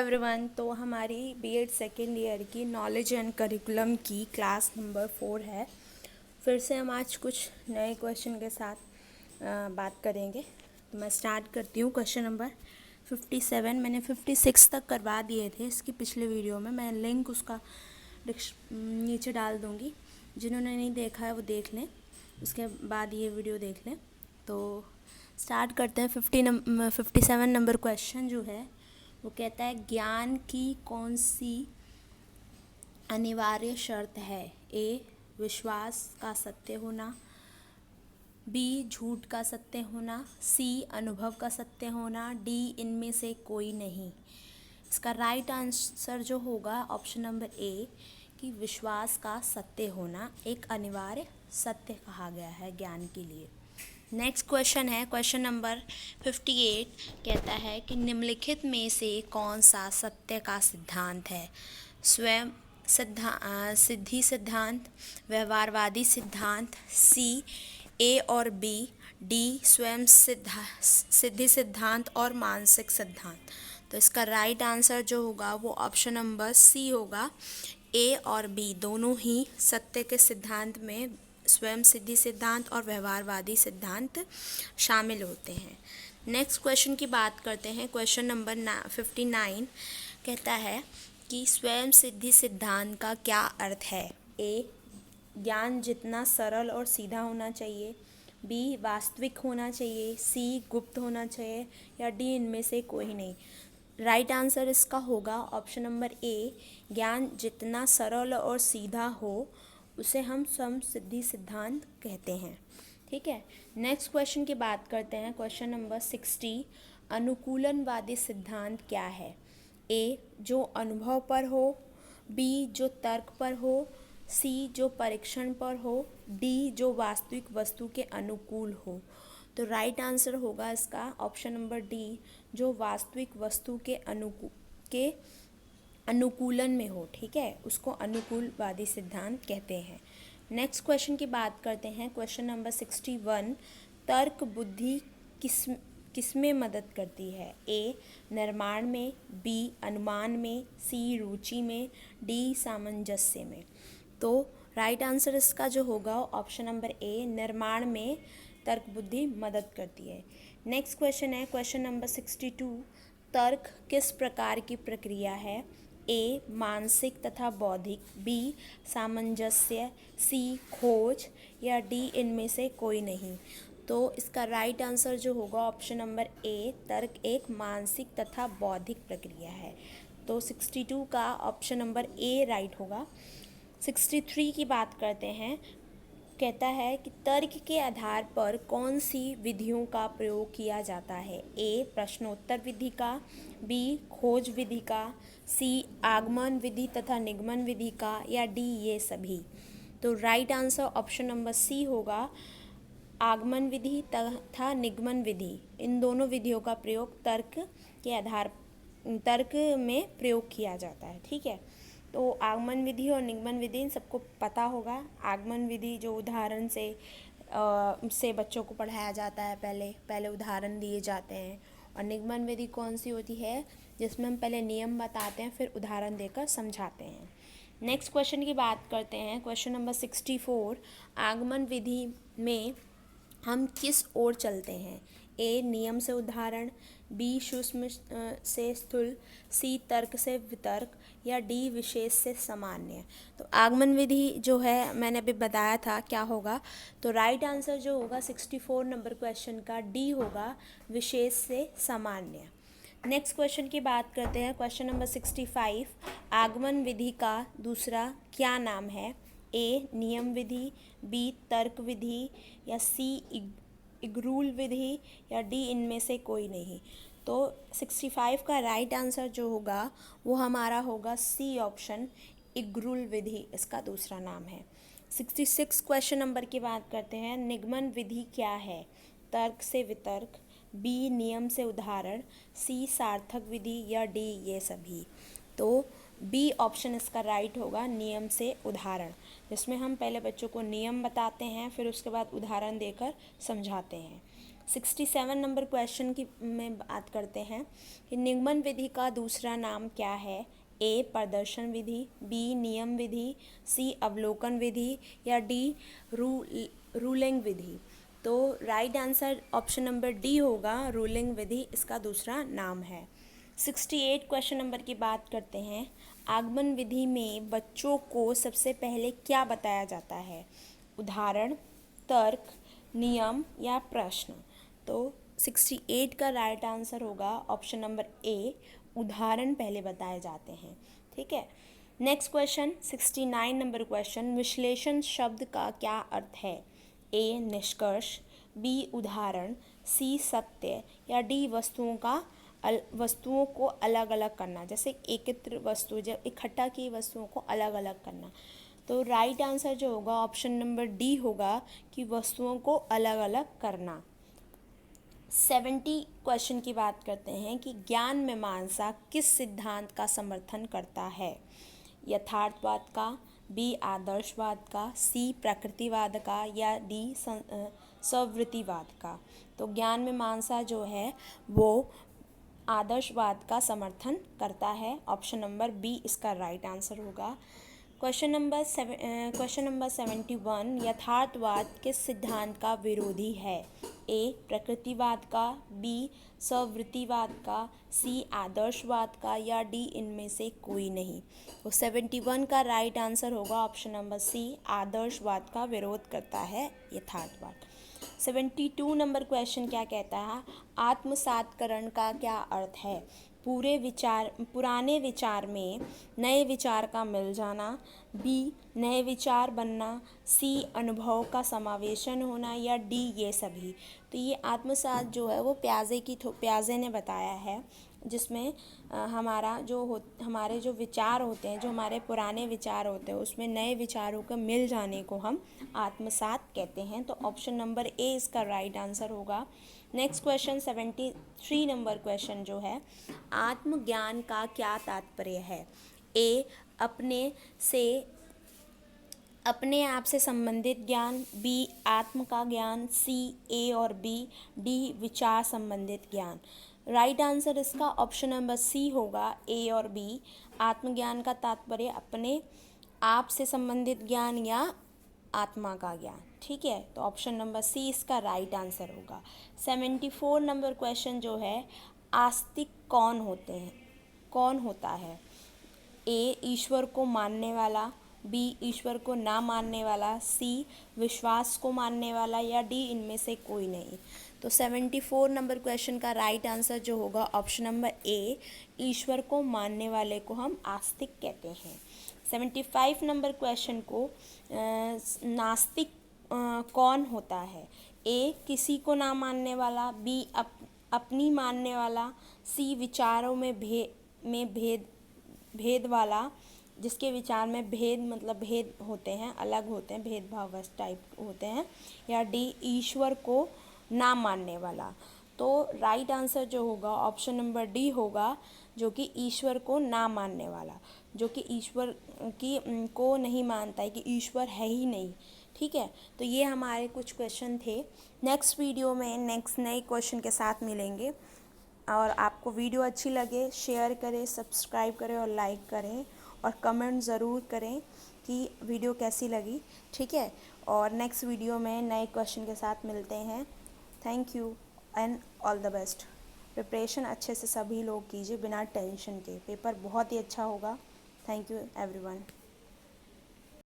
Everyone. तो हमारी BEd second year की नॉलेज एंड करिकुलम की क्लास नंबर 4 है। फिर से हम आज कुछ नए क्वेश्चन के साथ बात करेंगे। तो मैं स्टार्ट करती हूँ। क्वेश्चन नंबर 57 मैंने 56 तक करवा दिए थे इसकी पिछले वीडियो में। मैं लिंक उसका नीचे डाल दूँगी, जिन्होंने नहीं देखा है वो देख लें, उसके बाद ये वीडियो देख लें। तो स्टार्ट करते हैं। 57 नंबर क्वेश्चन जो है वो कहता है, ज्ञान की कौन सी अनिवार्य शर्त है? ए, विश्वास का सत्य होना, बी, झूठ का सत्य होना, सी, अनुभव का सत्य होना, डी, इनमें से कोई नहीं। इसका राइट आंसर जो होगा ऑप्शन नंबर ए कि विश्वास का सत्य होना एक अनिवार्य सत्य कहा गया है ज्ञान के लिए। नेक्स्ट क्वेश्चन है क्वेश्चन नंबर 58। कहता है कि निम्नलिखित में से कौन सा सत्य का सिद्धांत है? स्वयं सिद्धि सिद्धांत, व्यवहारवादी सिद्धांत, सी, ए और बी, डी, स्वयं सिद्धि सिद्धांत और मानसिक सिद्धांत। तो इसका राइट आंसर जो होगा वो ऑप्शन नंबर सी होगा। ए और बी दोनों ही सत्य के सिद्धांत में स्वयं सिद्धि सिद्धांत और व्यवहारवादी सिद्धांत शामिल होते हैं। नेक्स्ट क्वेश्चन की बात करते हैं। क्वेश्चन नंबर 59 कहता है कि स्वयं सिद्धि सिद्धांत का क्या अर्थ है? ए, ज्ञान जितना सरल और सीधा होना चाहिए, बी, वास्तविक होना चाहिए, सी, गुप्त होना चाहिए, या डी, इनमें से कोई नहीं। राइट आंसर इसका होगा ऑप्शन नंबर ए, ज्ञान जितना सरल और सीधा हो उसे हम स्वयं सिद्धि सिद्धांत कहते हैं। ठीक है। नेक्स्ट क्वेश्चन की बात करते हैं। क्वेश्चन नंबर 60, अनुकूलनवादी सिद्धांत क्या है? ए, जो अनुभव पर हो, बी, जो तर्क पर हो, सी, जो परीक्षण पर हो, डी, जो वास्तविक वस्तु के अनुकूल हो। तो राइट आंसर होगा इसका ऑप्शन नंबर डी, जो वास्तविक वस्तु के अनुकूलन में हो। ठीक है, उसको अनुकूलवादी सिद्धांत कहते हैं। नेक्स्ट क्वेश्चन की बात करते हैं। क्वेश्चन नंबर 61, तर्क बुद्धि किसमें मदद करती है? ए, निर्माण में, बी, अनुमान में, सी, रुचि में, डी, सामंजस्य में। तो राइट आंसर इसका जो होगा ऑप्शन नंबर ए, निर्माण में तर्क बुद्धि मदद करती है। नेक्स्ट क्वेश्चन है क्वेश्चन नंबर 62, तर्क किस प्रकार की प्रक्रिया है? ए, मानसिक तथा बौद्धिक, बी, सामंजस्य, सी, खोज, या डी, इनमें से कोई नहीं। तो इसका राइट आंसर जो होगा ऑप्शन नंबर ए, तर्क एक मानसिक तथा बौद्धिक प्रक्रिया है। तो 62 का ऑप्शन नंबर ए राइट होगा। 63 की बात करते हैं। कहता है कि तर्क के आधार पर कौन सी विधियों का प्रयोग किया जाता है? ए, प्रश्नोत्तर विधि का, बी, खोज विधि का, सी, आगमन विधि तथा निगमन विधि का, या डी, ये सभी। तो right answer option number C होगा, आगमन विधि तथा निगमन विधि। इन दोनों विधियों का प्रयोग तर्क में प्रयोग किया जाता है। ठीक है। तो आगमन विधि और निगमन विधि सबको पता होगा। आगमन विधि जो उदाहरण से बच्चों को पढ़ाया जाता है, पहले उदाहरण दिए जाते हैं। और निगमन विधि कौन सी होती है? जिसमें हम पहले नियम बताते हैं फिर उदाहरण देकर समझाते हैं। नेक्स्ट क्वेश्चन की बात करते हैं। क्वेश्चन नंबर 64, आगमन विधि में हम किस ओर चलते हैं? ए, नियम से उदाहरण, बी, सूक्ष्म से स्थूल, सी, तर्क से वितर्क, या डी, विशेष से सामान्य। तो आगमन विधि जो है मैंने अभी बताया था क्या होगा। तो राइट आंसर जो होगा 64 नंबर क्वेश्चन का डी होगा, विशेष से सामान्य। नेक्स्ट क्वेश्चन की बात करते हैं। क्वेश्चन नंबर 65, आगमन विधि का दूसरा क्या नाम है? ए, नियम विधि, बी, तर्क विधि, या सी, इगरूल विधि, या डी, इनमें से कोई नहीं। तो 65 का राइट आंसर जो होगा वो हमारा होगा सी ऑप्शन, इगरूल विधि इसका दूसरा नाम है। 66 क्वेश्चन नंबर की बात करते हैं। निगमन विधि क्या है? तर्क से वितर्क, बी, नियम से उदाहरण, सी, सार्थक विधि, या डी, ये सभी। तो बी ऑप्शन इसका राइट होगा, नियम से उदाहरण, जिसमें हम पहले बच्चों को नियम बताते हैं फिर उसके बाद उदाहरण देकर समझाते हैं। 67 नंबर क्वेश्चन की में बात करते हैं कि निगमन विधि का दूसरा नाम क्या है। ए प्रदर्शन विधि, बी नियम विधि, सी अवलोकन विधि या डी रूलिंग विधि। तो right answer option number D होगा, रूलिंग विधि इसका दूसरा नाम है। 68 क्वेश्चन नंबर की बात करते हैं। आगमन विधि में बच्चों को सबसे पहले क्या बताया जाता है। उदाहरण, तर्क, नियम या प्रश्न। तो 68 का राइट आंसर होगा ऑप्शन नंबर ए, उदाहरण पहले बताए जाते हैं। ठीक है। नेक्स्ट क्वेश्चन 69 नंबर क्वेश्चन, विश्लेषण शब्द का क्या अर्थ है। ए निष्कर्ष, बी उदाहरण, सी सत्य या डी वस्तुओं को अलग अलग करना, जैसे एकत्र वस्तु जब इकट्ठा की वस्तुओं को अलग अलग करना। तो राइट आंसर जो होगा ऑप्शन नंबर डी होगा कि वस्तुओं को अलग अलग करना। 70 क्वेश्चन की बात करते हैं कि ज्ञान मीमांसा किस सिद्धांत का समर्थन करता है। यथार्थवाद का, बी आदर्शवाद का, सी प्रकृतिवाद का या डी स्ववृत्तिवाद का। तो ज्ञान मीमांसा जो है वो आदर्शवाद का समर्थन करता है। ऑप्शन नंबर बी इसका राइट आंसर होगा। क्वेश्चन नंबर 71, यथार्थवाद किस सिद्धांत का विरोधी है। ए प्रकृतिवाद का, बी स्ववृत्तिवाद का, सी आदर्शवाद का या डी इनमें से कोई नहीं। तो 71 का राइट आंसर होगा ऑप्शन नंबर सी, आदर्शवाद का विरोध करता है यथार्थवाद। 72 नंबर क्वेश्चन क्या कहता है, आत्मसातकरण का क्या अर्थ है। पुराने विचार में नए विचार का मिल जाना, बी नए विचार बनना, सी अनुभव का समावेशन होना या डी ये सभी। तो ये आत्मसात जो है वो प्याजे ने बताया है, जिसमें हमारे जो विचार होते हैं, जो हमारे पुराने विचार होते हैं, उसमें नए विचारों का मिल जाने को हम आत्मसात कहते हैं। तो ऑप्शन नंबर ए इसका राइट आंसर होगा। नेक्स्ट क्वेश्चन 73 नंबर क्वेश्चन जो है, आत्मज्ञान का क्या तात्पर्य है। ए अपने आप से संबंधित ज्ञान, बी आत्म का ज्ञान, सी ए और बी, डी विचार संबंधित ज्ञान। राइट आंसर इसका ऑप्शन नंबर सी होगा, ए और बी। आत्मज्ञान का तात्पर्य अपने आप से संबंधित ज्ञान या आत्मा का ज्ञान। ठीक है, तो ऑप्शन नंबर सी इसका राइट आंसर होगा। 74 नंबर क्वेश्चन जो है, आस्तिक कौन होता है। ए ईश्वर को मानने वाला, बी ईश्वर को ना मानने वाला, सी विश्वास को मानने वाला या डी इनमें से कोई नहीं। तो 74 नंबर क्वेश्चन का राइट आंसर जो होगा ऑप्शन नंबर ए, ईश्वर को मानने वाले को हम आस्तिक कहते हैं। 75 नंबर क्वेश्चन को, नास्तिक कौन होता है। ए किसी को ना मानने वाला, बी अपनी मानने वाला, सी विचारों में भेद वाला, जिसके विचार में भेद होते हैं, अलग होते हैं, भेदभाव टाइप होते हैं, या डी ईश्वर को ना मानने वाला। तो राइट आंसर जो होगा ऑप्शन नंबर डी होगा, जो कि ईश्वर को ना मानने वाला, जो कि ईश्वर को नहीं मानता है कि ईश्वर है ही नहीं। ठीक है, तो ये हमारे कुछ क्वेश्चन थे। नेक्स्ट वीडियो में नेक्स्ट नए क्वेश्चन के साथ मिलेंगे। और आपको वीडियो अच्छी लगे शेयर करें, सब्सक्राइब करें और लाइक करें, और कमेंट ज़रूर करें कि वीडियो कैसी लगी। ठीक है, और नेक्स्ट वीडियो में नए क्वेश्चन के साथ मिलते हैं। Thank you and all the best. Preparation अच्छे से सभी लोग कीजिए बिना टेंशन के, पेपर बहुत ही अच्छा होगा। Thank you everyone.